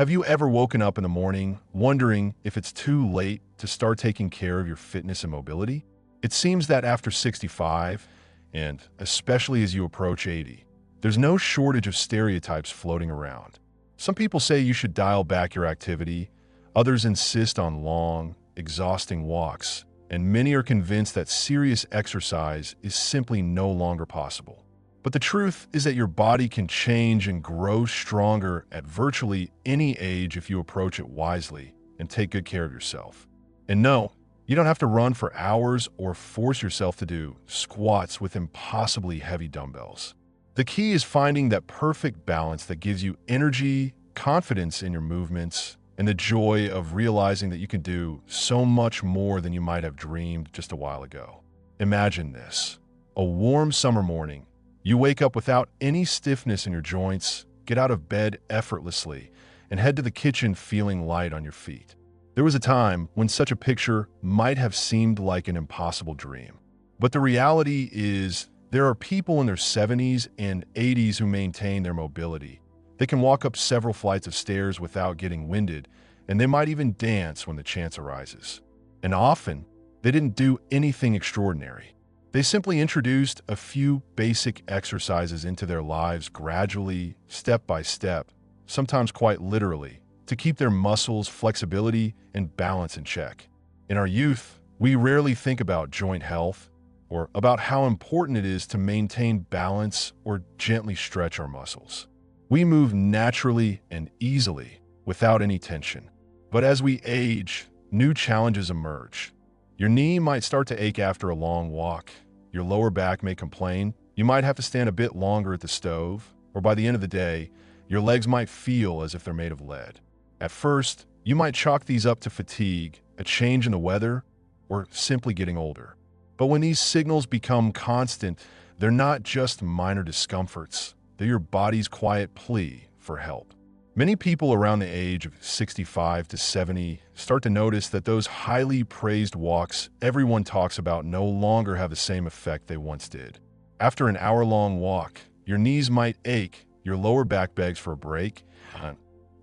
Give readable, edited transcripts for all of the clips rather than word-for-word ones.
Have you ever woken up in the morning wondering if it's too late to start taking care of your fitness and mobility? It seems that after 65, and especially as you approach 80, there's no shortage of stereotypes floating around. Some people say you should dial back your activity, others insist on long, exhausting walks, and many are convinced that serious exercise is simply no longer possible. But the truth is that your body can change and grow stronger at virtually any age if you approach it wisely and take good care of yourself. And no, you don't have to run for hours or force yourself to do squats with impossibly heavy dumbbells. The key is finding that perfect balance that gives you energy, confidence in your movements, and the joy of realizing that you can do so much more than you might have dreamed just a while ago. Imagine this: a warm summer morning. You wake up without any stiffness in your joints, get out of bed effortlessly, and head to the kitchen feeling light on your feet. There was a time when such a picture might have seemed like an impossible dream. But the reality is, there are people in their 70s and 80s who maintain their mobility. They can walk up several flights of stairs without getting winded, and they might even dance when the chance arises. And often, they didn't do anything extraordinary. They simply introduced a few basic exercises into their lives gradually, step by step, sometimes quite literally, to keep their muscles, flexibility, and balance in check. In our youth, we rarely think about joint health or about how important it is to maintain balance or gently stretch our muscles. We move naturally and easily without any tension. But as we age, new challenges emerge. Your knee might start to ache after a long walk. Your lower back may complain. You might have to stand a bit longer at the stove, or by the end of the day, your legs might feel as if they're made of lead. At first, you might chalk these up to fatigue, a change in the weather, or simply getting older. But when these signals become constant, they're not just minor discomforts. They're your body's quiet plea for help. Many people around the age of 65 to 70 start to notice that those highly praised walks everyone talks about no longer have the same effect they once did. After an hour-long walk, your knees might ache, your lower back begs for a break, and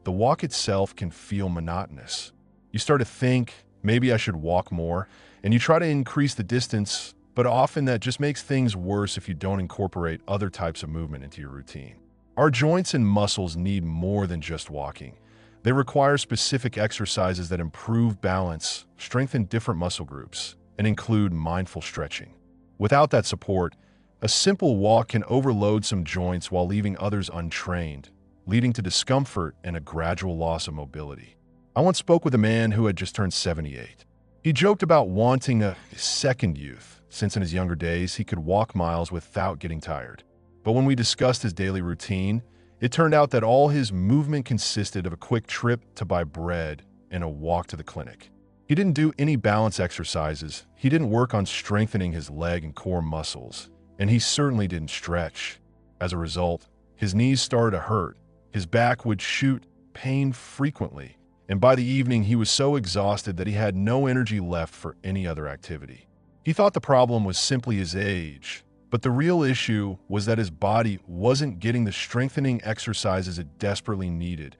the walk itself can feel monotonous. You start to think, maybe I should walk more, and you try to increase the distance, but often that just makes things worse if you don't incorporate other types of movement into your routine. Our joints and muscles need more than just walking. They require specific exercises that improve balance, strengthen different muscle groups, and include mindful stretching. Without that support, a simple walk can overload some joints while leaving others untrained, leading to discomfort and a gradual loss of mobility. I once spoke with a man who had just turned 78. He joked about wanting a second youth, since in his younger days he could walk miles without getting tired. But when we discussed his daily routine, it turned out that all his movement consisted of a quick trip to buy bread and a walk to the clinic. He didn't do any balance exercises, he didn't work on strengthening his leg and core muscles, and he certainly didn't stretch. As a result, his knees started to hurt, his back would shoot pain frequently, and by the evening he was so exhausted that he had no energy left for any other activity. He thought the problem was simply his age, but the real issue was that his body wasn't getting the strengthening exercises it desperately needed,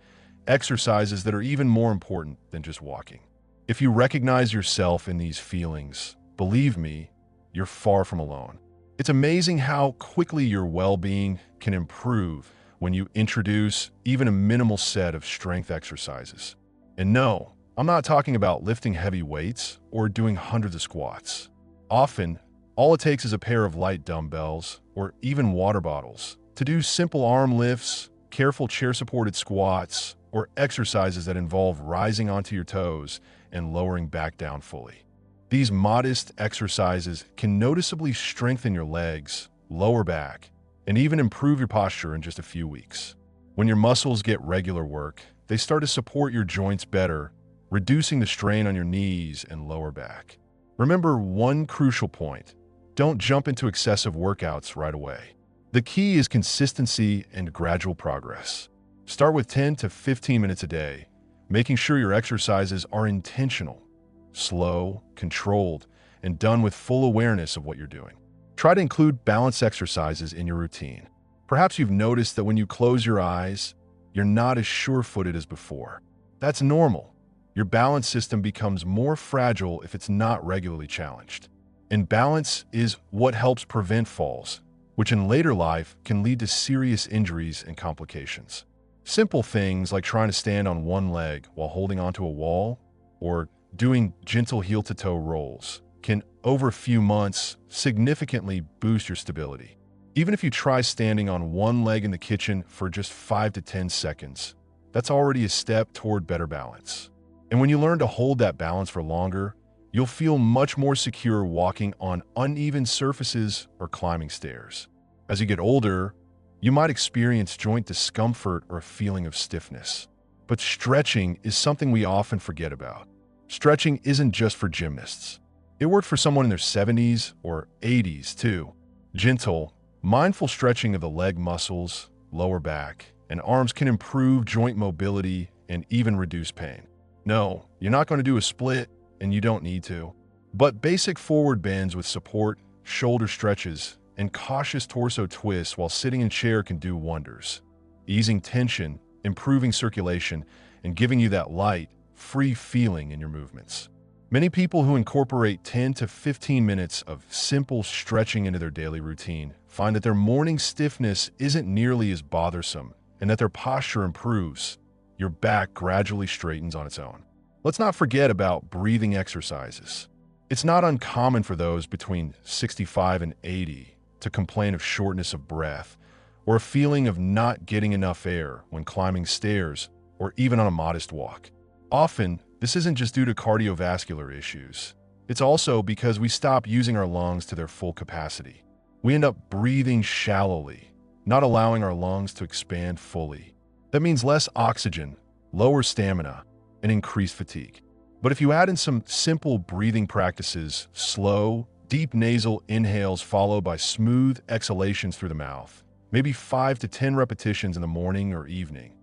exercises that are even more important than just walking. If you recognize yourself in these feelings, believe me, you're far from alone. It's amazing how quickly your well-being can improve when you introduce even a minimal set of strength exercises. And no, I'm not talking about lifting heavy weights or doing hundreds of squats. Often, all it takes is a pair of light dumbbells or even water bottles to do simple arm lifts, careful chair-supported squats, or exercises that involve rising onto your toes and lowering back down fully. These modest exercises can noticeably strengthen your legs, lower back, and even improve your posture in just a few weeks. When your muscles get regular work, they start to support your joints better, reducing the strain on your knees and lower back. Remember one crucial point: don't jump into excessive workouts right away. The key is consistency and gradual progress. Start with 10 to 15 minutes a day, making sure your exercises are intentional, slow, controlled, and done with full awareness of what you're doing. Try to include balance exercises in your routine. Perhaps you've noticed that when you close your eyes, you're not as sure-footed as before. That's normal. Your balance system becomes more fragile if it's not regularly challenged. And balance is what helps prevent falls, which in later life can lead to serious injuries and complications. Simple things like trying to stand on one leg while holding onto a wall or doing gentle heel-to-toe rolls can, over a few months, significantly boost your stability. Even if you try standing on one leg in the kitchen for just 5 to 10 seconds, that's already a step toward better balance. And when you learn to hold that balance for longer, you'll feel much more secure walking on uneven surfaces or climbing stairs. As you get older, you might experience joint discomfort or a feeling of stiffness. But stretching is something we often forget about. Stretching isn't just for gymnasts. It worked for someone in their 70s or 80s too. Gentle, mindful stretching of the leg muscles, lower back, and arms can improve joint mobility and even reduce pain. No, you're not going to do a split, and you don't need to. But basic forward bends with support, shoulder stretches, and cautious torso twists while sitting in chair can do wonders, easing tension, improving circulation, and giving you that light, free feeling in your movements. Many people who incorporate 10 to 15 minutes of simple stretching into their daily routine find that their morning stiffness isn't nearly as bothersome and that their posture improves. Your back gradually straightens on its own. Let's not forget about breathing exercises. It's not uncommon for those between 65 and 80 to complain of shortness of breath or a feeling of not getting enough air when climbing stairs or even on a modest walk. Often, this isn't just due to cardiovascular issues. It's also because we stop using our lungs to their full capacity. We end up breathing shallowly, not allowing our lungs to expand fully. That means less oxygen, lower stamina, and increased fatigue. But if you add in some simple breathing practices, slow, deep nasal inhales followed by smooth exhalations through the mouth, maybe 5 to 10 repetitions in the morning or evening,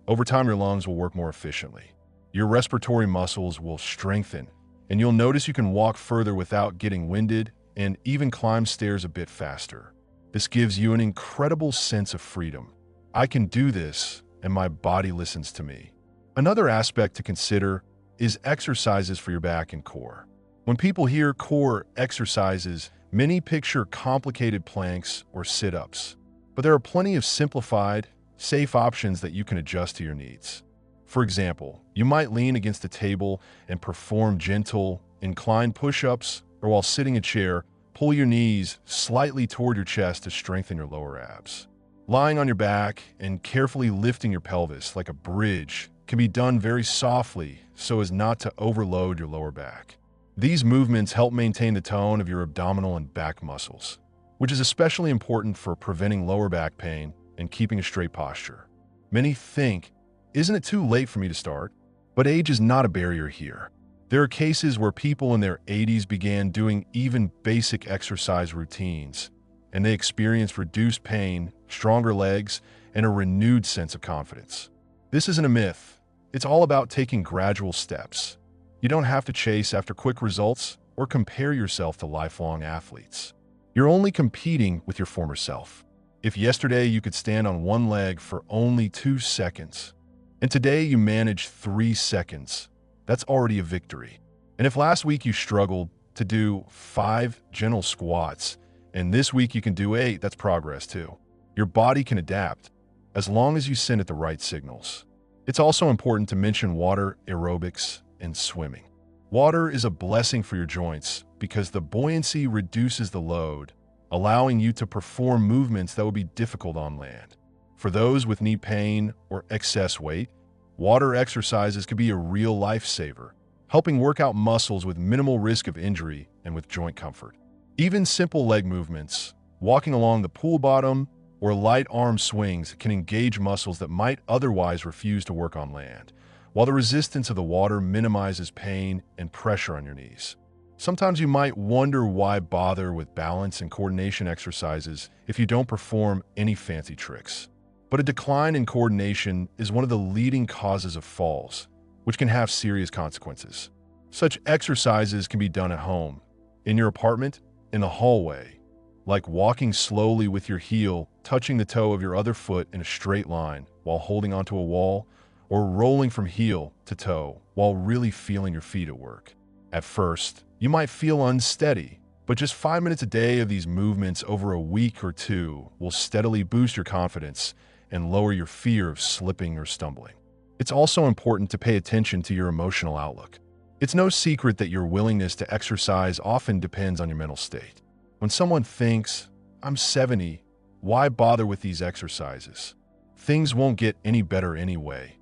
over time your lungs will work more efficiently. Your respiratory muscles will strengthen, and you'll notice you can walk further without getting winded and even climb stairs a bit faster. This gives you an incredible sense of freedom. I can do this, and my body listens to me. Another aspect to consider is exercises for your back and core. When people hear core exercises, many picture complicated planks or sit-ups. But there are plenty of simplified, safe options that you can adjust to your needs. For example, you might lean against a table and perform gentle, inclined push-ups, or while sitting in a chair, pull your knees slightly toward your chest to strengthen your lower abs. Lying on your back and carefully lifting your pelvis like a bridge can be done very softly so as not to overload your lower back. These movements help maintain the tone of your abdominal and back muscles, which is especially important for preventing lower back pain and keeping a straight posture. Many think, isn't it too late for me to start? But age is not a barrier here. There are cases where people in their 80s began doing even basic exercise routines, and they experienced reduced pain, stronger legs, and a renewed sense of confidence. This isn't a myth. It's all about taking gradual steps. You don't have to chase after quick results or compare yourself to lifelong athletes. You're only competing with your former self. If yesterday you could stand on one leg for only 2 seconds, and today you manage 3 seconds, that's already a victory. And if last week you struggled to do 5 gentle squats, and this week you can do 8, that's progress too. Your body can adapt as long as you send it the right signals. It's also important to mention water aerobics and swimming. Water is a blessing for your joints because the buoyancy reduces the load, allowing you to perform movements that would be difficult on land. For those with knee pain or excess weight, water exercises could be a real lifesaver, helping work out muscles with minimal risk of injury and with joint comfort. Even simple leg movements, walking along the pool bottom, or light arm swings can engage muscles that might otherwise refuse to work on land, while the resistance of the water minimizes pain and pressure on your knees. Sometimes you might wonder why bother with balance and coordination exercises if you don't perform any fancy tricks. But a decline in coordination is one of the leading causes of falls, which can have serious consequences. Such exercises can be done at home, in your apartment, in the hallway, like walking slowly with your heel touching the toe of your other foot in a straight line, while holding onto a wall, or rolling from heel to toe while really feeling your feet at work. At first, you might feel unsteady, but just 5 minutes a day of these movements over a week or two will steadily boost your confidence and lower your fear of slipping or stumbling. It's also important to pay attention to your emotional outlook. It's no secret that your willingness to exercise often depends on your mental state. When someone thinks, "I'm 70, why bother with these exercises? Things won't get any better anyway."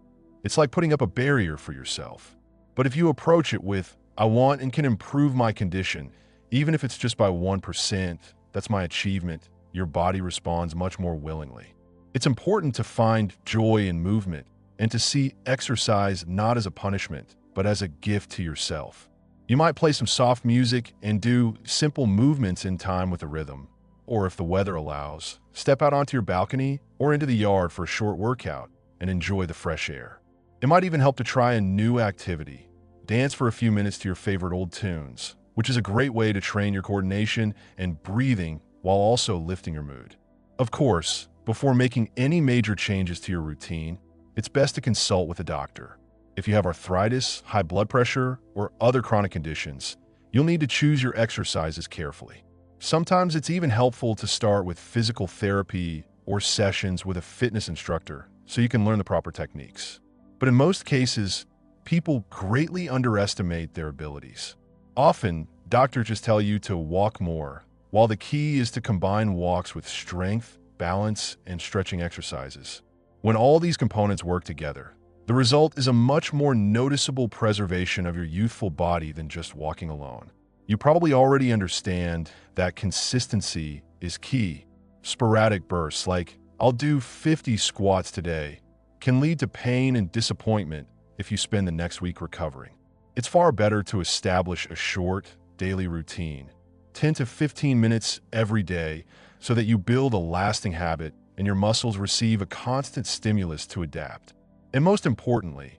It's like putting up a barrier for yourself. But if you approach it with, "I want and can improve my condition, even if it's just by 1%, that's my achievement," your body responds much more willingly. It's important to find joy in movement and to see exercise not as a punishment, but as a gift to yourself. You might play some soft music and do simple movements in time with the rhythm. Or if the weather allows, step out onto your balcony or into the yard for a short workout and enjoy the fresh air. It might even help to try a new activity. Dance for a few minutes to your favorite old tunes, which is a great way to train your coordination and breathing while also lifting your mood. Of course, before making any major changes to your routine, it's best to consult with a doctor. If you have arthritis, high blood pressure, or other chronic conditions, you'll need to choose your exercises carefully. Sometimes it's even helpful to start with physical therapy or sessions with a fitness instructor so you can learn the proper techniques. But in most cases, people greatly underestimate their abilities. Often, doctors just tell you to walk more, while the key is to combine walks with strength, balance, and stretching exercises. When all these components work together, the result is a much more noticeable preservation of your youthful body than just walking alone. You probably already understand that consistency is key. Sporadic bursts like, "I'll do 50 squats today," can lead to pain and disappointment if you spend the next week recovering. It's far better to establish a short, daily routine, 10 to 15 minutes every day, so that you build a lasting habit and your muscles receive a constant stimulus to adapt. And most importantly,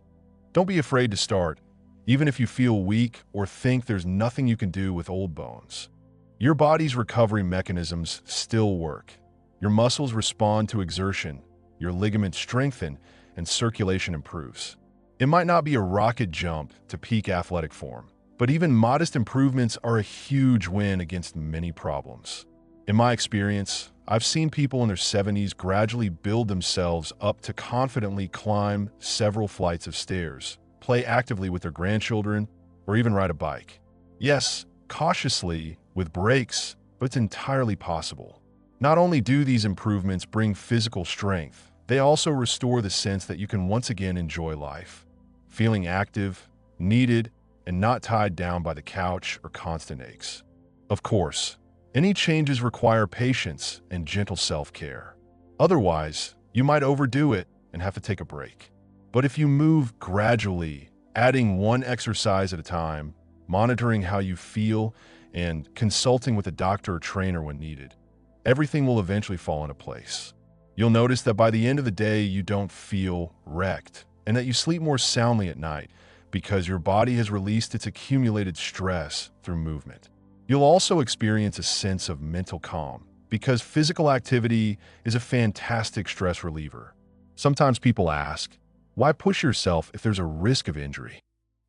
don't be afraid to start, even if you feel weak or think there's nothing you can do with old bones. Your body's recovery mechanisms still work. Your muscles respond to exertion, your ligaments strengthen, and circulation improves. It might not be a rocket jump to peak athletic form, but even modest improvements are a huge win against many problems. In my experience, I've seen people in their 70s gradually build themselves up to confidently climb several flights of stairs, play actively with their grandchildren, or even ride a bike. Yes, cautiously, with breaks, but it's entirely possible. Not only do these improvements bring physical strength, they also restore the sense that you can once again enjoy life, feeling active, needed, and not tied down by the couch or constant aches. Of course, any changes require patience and gentle self-care. Otherwise, you might overdo it and have to take a break. But if you move gradually, adding one exercise at a time, monitoring how you feel, and consulting with a doctor or trainer when needed, everything will eventually fall into place. You'll notice that by the end of the day, you don't feel wrecked, and that you sleep more soundly at night because your body has released its accumulated stress through movement. You'll also experience a sense of mental calm because physical activity is a fantastic stress reliever. Sometimes people ask, why push yourself if there's a risk of injury?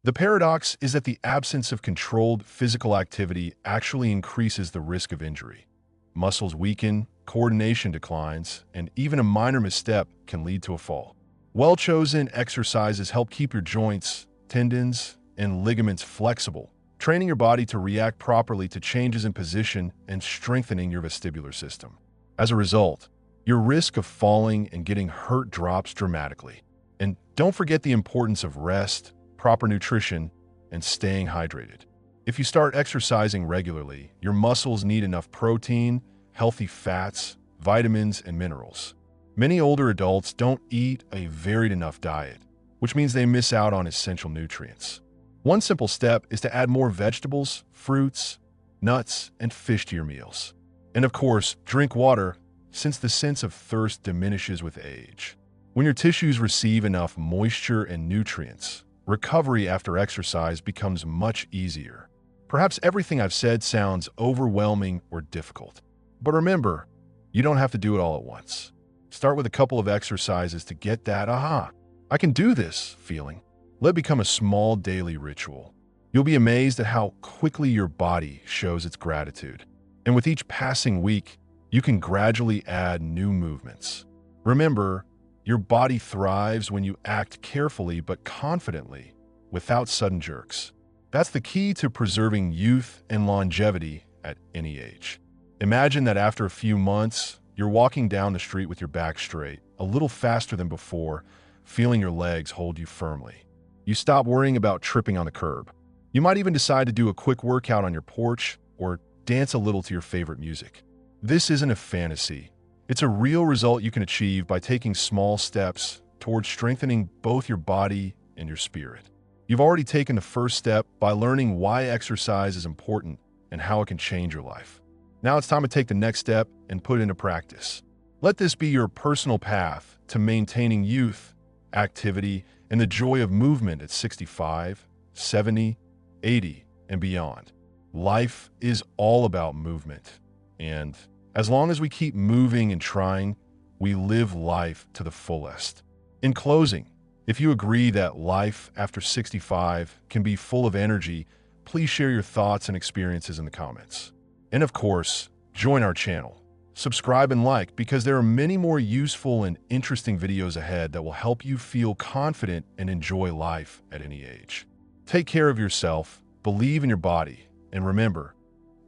The paradox is that the absence of controlled physical activity actually increases the risk of injury. Muscles weaken, coordination declines, and even a minor misstep can lead to a fall. Well-chosen exercises help keep your joints, tendons, and ligaments flexible, training your body to react properly to changes in position and strengthening your vestibular system. As a result, your risk of falling and getting hurt drops dramatically. And don't forget the importance of rest, proper nutrition, and staying hydrated. If you start exercising regularly, your muscles need enough protein, healthy fats, vitamins, and minerals. Many older adults don't eat a varied enough diet, which means they miss out on essential nutrients. One simple step is to add more vegetables, fruits, nuts, and fish to your meals. And of course, drink water, since the sense of thirst diminishes with age. When your tissues receive enough moisture and nutrients, recovery after exercise becomes much easier. Perhaps everything I've said sounds overwhelming or difficult. But remember, you don't have to do it all at once. Start with a couple of exercises to get that aha, I can do this feeling. Let it become a small daily ritual. You'll be amazed at how quickly your body shows its gratitude. And with each passing week, you can gradually add new movements. Remember, your body thrives when you act carefully but confidently, without sudden jerks. That's the key to preserving youth and longevity at any age. Imagine that after a few months, you're walking down the street with your back straight, a little faster than before, feeling your legs hold you firmly. You stop worrying about tripping on the curb. You might even decide to do a quick workout on your porch or dance a little to your favorite music. This isn't a fantasy. It's a real result you can achieve by taking small steps towards strengthening both your body and your spirit. You've already taken the first step by learning why exercise is important and how it can change your life. Now it's time to take the next step and put it into practice. Let this be your personal path to maintaining youth, activity, and the joy of movement at 65, 70, 80, and beyond. Life is all about movement. And as long as we keep moving and trying, we live life to the fullest. In closing, if you agree that life after 65 can be full of energy, please share your thoughts and experiences in the comments. And of course, join our channel. Subscribe and like because there are many more useful and interesting videos ahead that will help you feel confident and enjoy life at any age. Take care of yourself, believe in your body, and remember,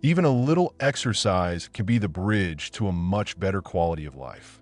even a little exercise can be the bridge to a much better quality of life.